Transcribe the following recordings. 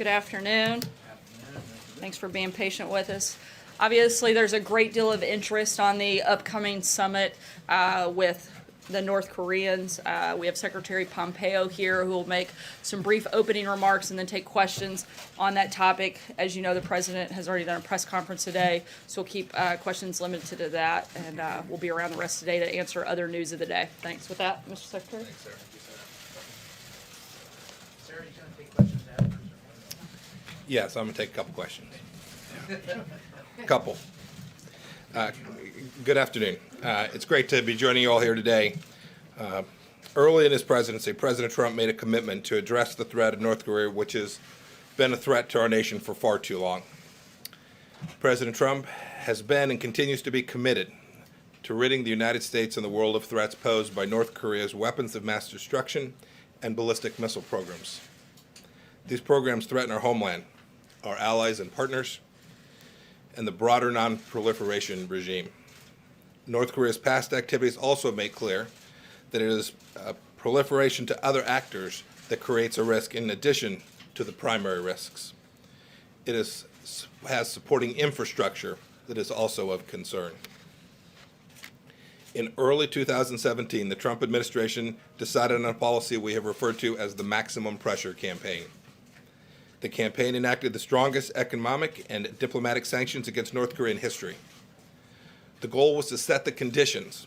Good afternoon. Thanks for being patient with us. Obviously, there's a great deal of interest on the upcoming summit with the North Koreans. We have Secretary Pompeo here who will make some brief opening remarks and then take questions on that topic. As you know, the President has already done a press conference today, so we'll keep questions limited to that, and we'll be around the rest of the day to answer other news of the day. Thanks. With that, Mr. Secretary. Thanks, Sarah. Sarah, you going to take questions now? Yes, I'm going to take a couple questions. Couple. Good afternoon. It's great to be joining you all here today. Early in his presidency, President Trump made a commitment to address the threat of North Korea, which has been a threat to our nation for far too long. President Trump has been and continues to be committed to ridding the United States and the world of threats posed by North Korea's weapons of mass destruction and ballistic missile programs. These programs threaten our homeland, our allies and partners, and the broader non-proliferation regime. North Korea's past activities also make clear that it is proliferation to other actors that creates a risk in addition to the primary risks. It has supporting infrastructure that is also of concern. In early 2017, the Trump administration decided on a policy we have referred to as the maximum pressure campaign. The campaign enacted the strongest economic and diplomatic sanctions against North Korea in history. The goal was to set the conditions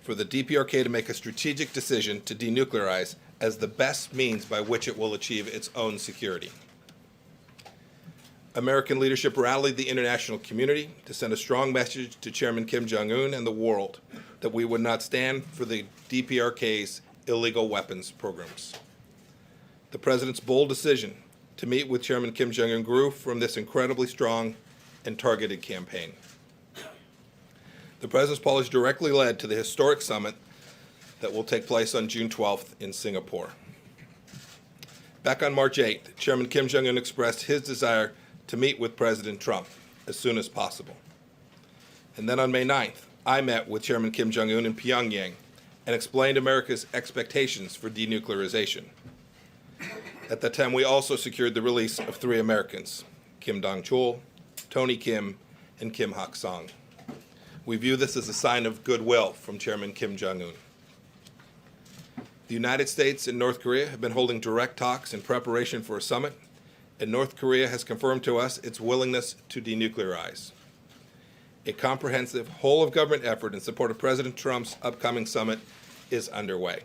for the DPRK to make a strategic decision to denuclearize as the best means by which it will achieve its own security. American leadership rallied the international community to send a strong message to Chairman Kim Jong-un and the world that we would not stand for the DPRK's illegal weapons programs. The President's bold decision to meet with Chairman Kim Jong-un grew from this incredibly strong and targeted campaign. The President's policy directly led to the historic summit that will take place on June 12th in Singapore. Back on March 8th, Chairman Kim Jong-un expressed his desire to meet with President Trump as soon as possible. And then on May 9th, I met with Chairman Kim Jong-un in Pyongyang and explained America's expectations for denuclearization. At that time, we also secured the release of 3 Americans, Kim Dong-chul, Tony Kim, and Kim Hak-song. We view this as a sign of goodwill from Chairman Kim Jong-un. The United States and North Korea have been holding direct talks in preparation for a summit, and North Korea has confirmed to us its willingness to denuclearize. A comprehensive whole-of-government effort in support of President Trump's upcoming summit is underway.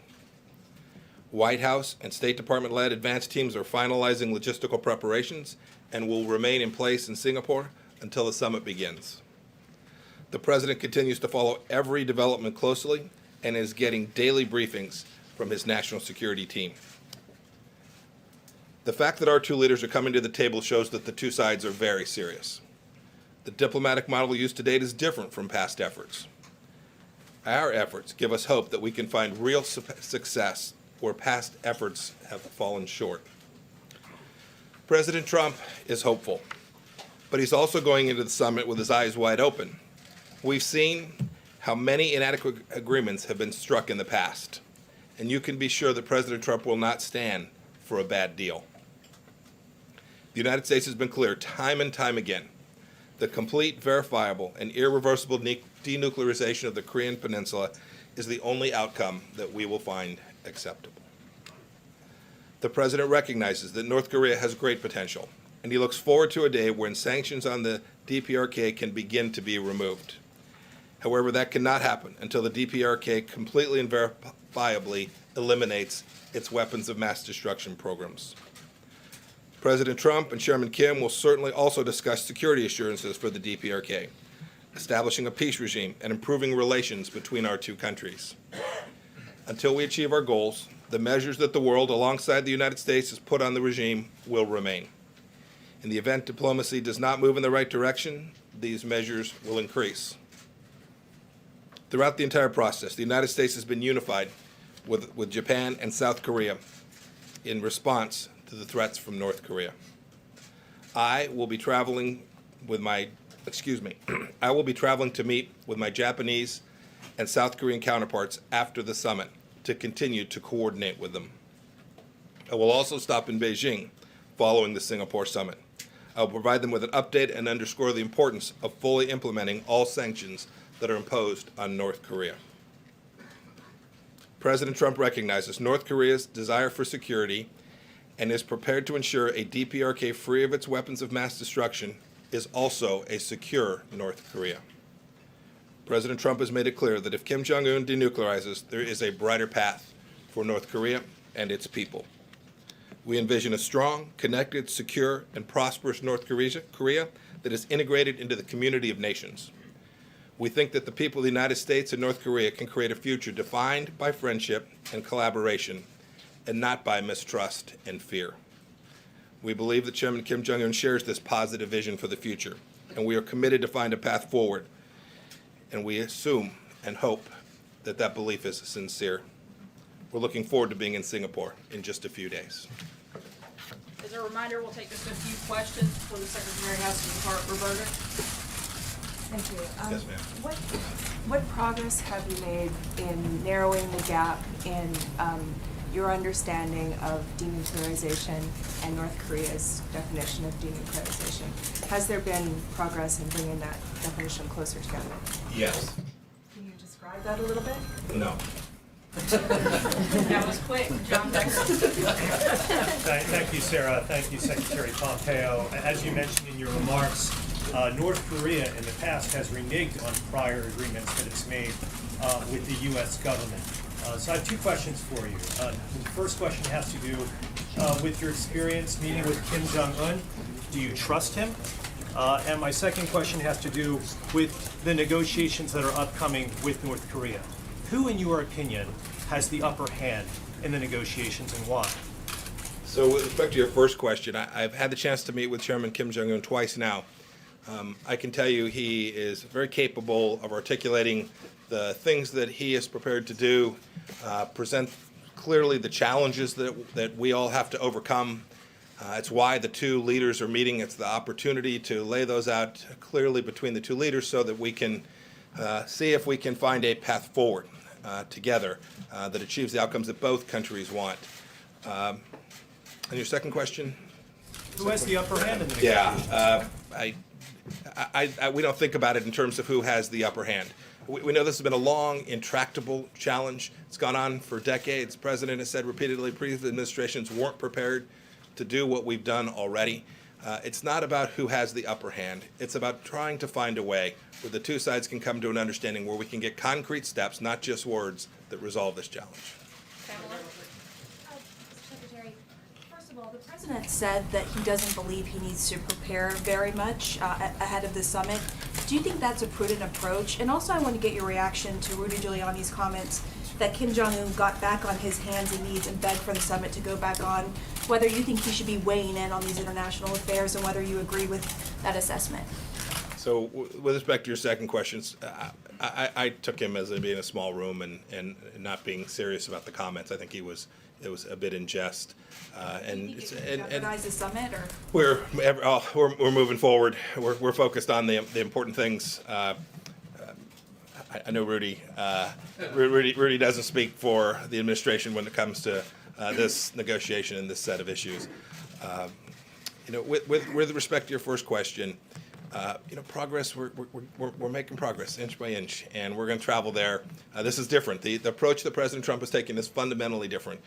White House and State Department-led advance teams are finalizing logistical preparations and will remain in place in Singapore until the summit begins. The President continues to follow every development closely and is getting daily briefings from his national security team. The fact that our 2 leaders are coming to the table shows that the 2 sides are very serious. The diplomatic model used to date is different from past efforts. Our efforts give us hope that we can find real success where past efforts have fallen short. President Trump is hopeful, but he's also going into the summit with his eyes wide open. We've seen how many inadequate agreements have been struck in the past, and you can be sure that President Trump will not stand for a bad deal. The United States has been clear time and time again: the complete, verifiable, and irreversible denuclearization of the Korean Peninsula is the only outcome that we will find acceptable. The President recognizes that North Korea has great potential, and he looks forward to a day when sanctions on the DPRK can begin to be removed. However, that cannot happen until the DPRK completely and verifiably eliminates its weapons of mass destruction programs. President Trump and Chairman Kim will certainly also discuss security assurances for the DPRK, establishing a peace regime and improving relations between our 2 countries. Until we achieve our goals, the measures that the world, alongside the United States, has put on the regime will remain. In the event diplomacy does not move in the right direction, these measures will increase. Throughout the entire process, the United States has been unified with Japan and South Korea in response to the threats from North Korea. I will be traveling to meet with my Japanese and South Korean counterparts after the summit to continue to coordinate with them. I will also stop in Beijing following the Singapore summit. I will provide them with an update and underscore the importance of fully implementing all sanctions that are imposed on North Korea. President Trump recognizes North Korea's desire for security and is prepared to ensure a DPRK free of its weapons of mass destruction is also a secure North Korea. President Trump has made it clear that if Kim Jong-un denuclearizes, there is a brighter path for North Korea and its people. We envision a strong, connected, secure, and prosperous North Korea that is integrated into the community of nations. We think that the people of the United States and North Korea can create a future defined by friendship and collaboration, and not by mistrust and fear. We believe that Chairman Kim Jong-un shares this positive vision for the future, and we are committed to find a path forward. And we assume and hope that that belief is sincere. We're looking forward to being in Singapore in just a few days. As a reminder, we'll take just a few questions before the Secretary has to depart. Roberta? Thank you. Yes, ma'am. What progress have you made in narrowing the gap in your understanding of denuclearization and North Korea's definition of denuclearization? Has there been progress in bringing that definition closer together? Yes. Can you describe that a little bit? No. That was quick. John Becker? Thank you, Sarah. Thank you, Secretary Pompeo. As you mentioned in your remarks, North Korea in the past has reneged on prior agreements that it's made with the U.S. government. So I have two questions for you. The first question has to do with your experience meeting with Kim Jong-un. Do you trust him? And my second question has to do with the negotiations that are upcoming with North Korea. Who, in your opinion, has the upper hand in the negotiations and why? So with respect to your first question, I've had the chance to meet with Chairman Kim Jong-un twice now. I can tell you he is very capable of articulating the things that he is prepared to do, present clearly the challenges that we all have to overcome. It's why the two leaders are meeting. It's the opportunity to lay those out clearly between the two leaders so that we can see if we can find a path forward together that achieves the outcomes that both countries want. And your second question? Who has the upper hand in the negotiations? Yeah, we don't think about it in terms of who has the upper hand. We know this has been a long, intractable challenge. It's gone on for decades. The president has said repeatedly previous administrations weren't prepared to do what we've done already. It's not about who has the upper hand. It's about trying to find a way where the two sides can come to an understanding where we can get concrete steps, not just words, that resolve this challenge. Secretary, first of all, the president said that he doesn't believe he needs to prepare very much ahead of the summit. Do you think that's a prudent approach? And also I want to get your reaction to Rudy Giuliani's comments that Kim Jong-un got back on his hands and knees and begged for the summit to go back on, whether you think he should be weighing in on these international affairs and whether you agree with that assessment. So with respect to your second question, I took him as being a small room and not being serious about the comments. I think it was a bit in jest. Do you think it could jeopardize the summit, or? We're moving forward. We're focused on the important things. I know Rudy doesn't speak for the administration when it comes to this negotiation and this set of issues. With respect to your first question, progress. We're making progress inch by inch, and we're going to travel there. This is different. The approach that President Trump is taking is fundamentally different.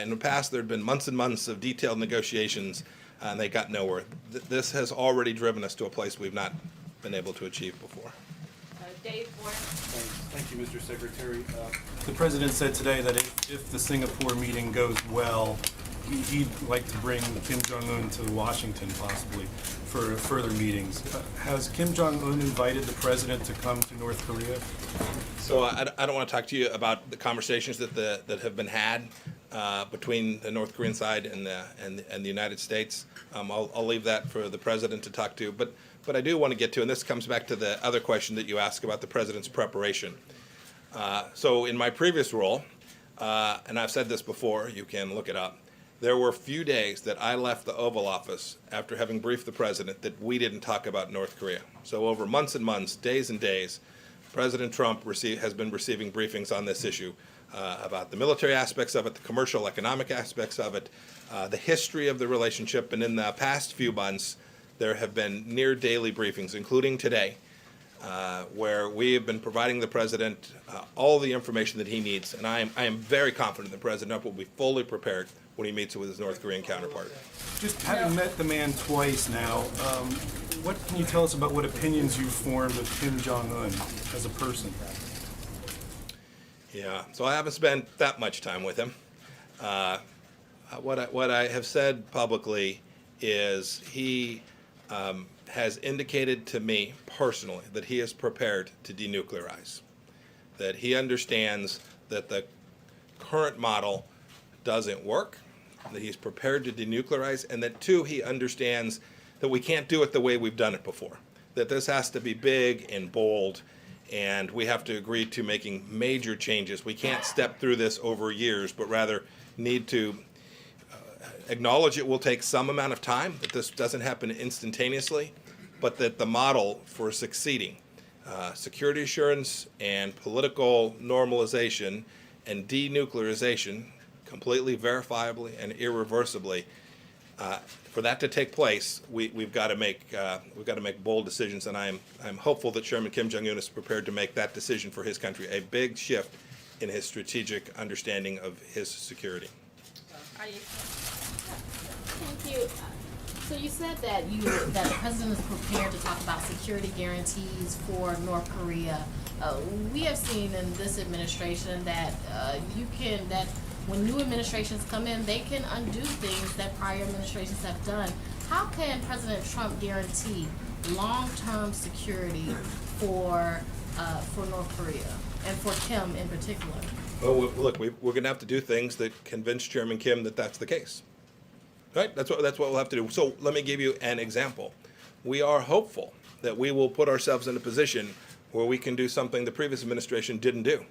In the past, there had been months and months of detailed negotiations, and they got nowhere. This has already driven us to a place we've not been able to achieve before. Dave Boyer. Thank you, Mr. Secretary. The President said today that if the Singapore meeting goes well, he'd like to bring Kim Jong-un to Washington possibly for further meetings. Has Kim Jong-un invited the President to come to North Korea? So I don't want to talk to you about the conversations that have been had between the North Korean side and the United States. I'll leave that for the President to talk to. But I do want to get to, and this comes back to the other question that you asked about the President's preparation. So in my previous role, and I've said this before, you can look it up, there were few days that I left the Oval Office after having briefed the President that we didn't talk about North Korea. So over months and months, days and days, President Trump has been receiving briefings on this issue. about the military aspects of it, the commercial, economic aspects of it, the history of the relationship. And in the past few months, there have been near daily briefings, including today, where we have been providing the president all the information that he needs. And I am very confident the president will be fully prepared when he meets with his North Korean counterpart. Just having met the man twice now, what can you tell us about what opinions you've formed of Kim Jong-un as a person? Yeah, so I haven't spent that much time with him. What I have said publicly is he has indicated to me personally that he is prepared to denuclearize, that he understands that the current model doesn't work, that he's prepared to denuclearize, and that two, he understands that we can't do it the way we've done it before, that this has to be big and bold, and we have to agree to making major changes. We can't step through this over years, but rather need to acknowledge it will take some amount of time, that this doesn't happen instantaneously, but that the model for succeeding, security assurance and political normalization and denuclearization, completely verifiably and irreversibly, for that to take place, we've got to make bold decisions, and I'm hopeful that Chairman Kim Jong-un is prepared to make that decision for his country, a big shift in his strategic understanding of his security. Thank you. So you said that the president is prepared to talk about security guarantees for North Korea. We have seen in this administration that when new administrations come in, they can undo things that prior administrations have done. How can President Trump guarantee long-term security for North Korea and for Kim in particular? Well, look, we're going to have to do things that convince Chairman Kim that that's the case. Right? That's what we'll have to do. So let me give you an example. We are hopeful that we will put ourselves in a position where we can do something the previous administration didn't do.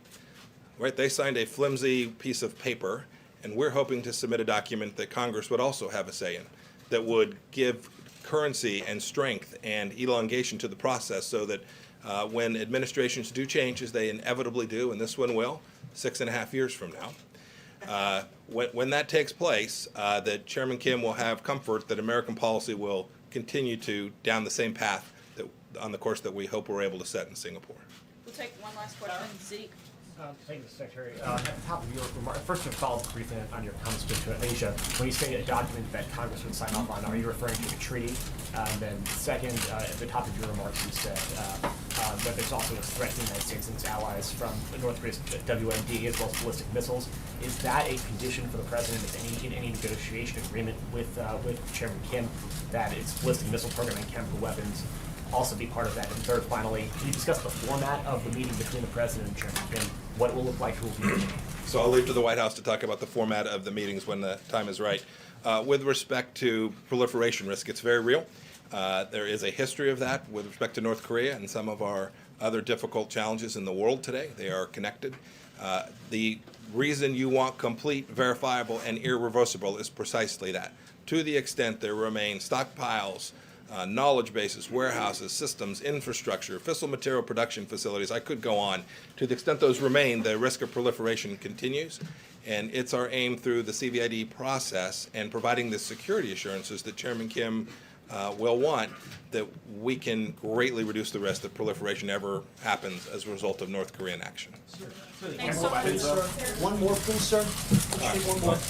Right? They signed a flimsy piece of paper, and we're hoping to submit a document that Congress would also have a say in, that would give currency and strength and elongation to the process, so that when administrations do change, as they inevitably do, and this one will, 6.5 years from now, when that takes place, that Chairman Kim will have comfort that American policy will continue to down the same path on the course that we hope we're able to set in Singapore. We'll take one last question. Zeke. Thank you, Secretary. At the top of your remark, first to follow up briefly on your comments to Asia, when you say a document that Congress would sign off on, are you referring to the treaty? Then second, at the top of your remarks, you said that there's also a threat to the United States and its allies from North Korea's WMD as well as ballistic missiles. Is that a condition for the president in any negotiation agreement with Chairman Kim, that its ballistic missile program and chemical weapons also be part of that? And third, finally, can you discuss the format of the meeting between the president and Chairman Kim? What it will look like, who will be meeting? So I'll leave to the White House to talk about the format of the meetings when the time is right. With respect to proliferation risk, it's very real. There is a history of that with respect to North Korea and some of our other difficult challenges in the world today. They are connected. The reason you want complete, verifiable, and irreversible is precisely that. To the extent there remain stockpiles, knowledge bases, warehouses, systems, infrastructure, fissile material production facilities, I could go on. To the extent those remain, the risk of proliferation continues, and it's our aim through the CVID process and providing the security assurances that Chairman Kim will want, that we can greatly reduce the risk that proliferation ever happens as a result of North Korean action. Thanks so much. One more, please, sir. One more. Mr.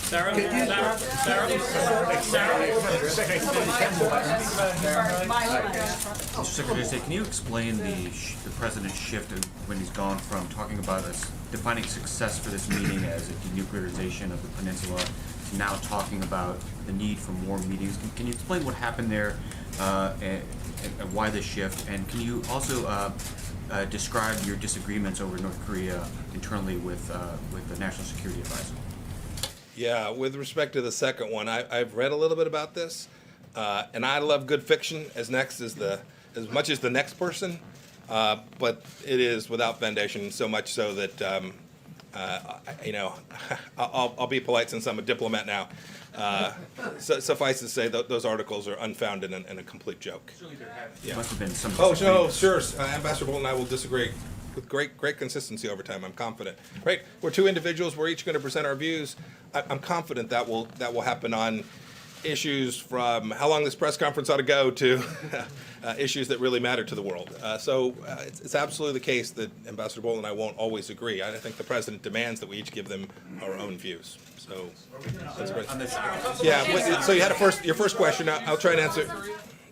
Secretary, can you explain the president's shift when he's gone from talking about us defining success for this meeting as a denuclearization of the peninsula to now talking about the need for more meetings? Can you explain what happened there and why this shift? And can you also describe your disagreements over North Korea internally with the National Security Advisor? Yeah, with respect to the second one, I've read a little bit about this, and I love good fiction as much as the next person, but it is without foundation, so much so that I'll be polite since I'm a diplomat now. Suffice to say, those articles are unfounded and a complete joke. There must have been some Oh, no, disagreements. sure. Ambassador Bolton and I will disagree with great consistency over time. I'm confident. Right? We're two individuals. We're each going to present our views. I'm confident that will happen on issues from how long this press conference ought to go to issues that really matter to the world. It's absolutely the case that Ambassador Bolton and I won't always agree. I think the president demands that we each give them our own views. So that's great. Yeah. So you had your first question. I'll try and answer.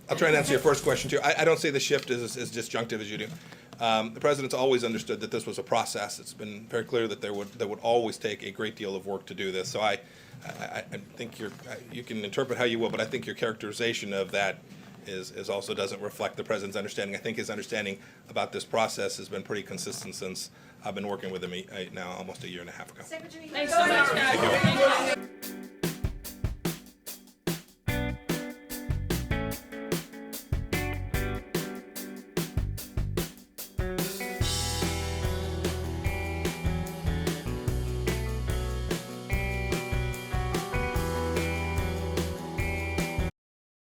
I'll try and answer your first question too. I don't see the shift as disjunctive as you do. The president's always understood that this was a process. It's been very clear that there would always take a great deal of work to do this. So I think you can interpret how you will, but I think your characterization of that is also doesn't reflect the president's understanding. I think his understanding about this process has been pretty consistent since I've been working with him now almost a year and a half ago. Thanks so much.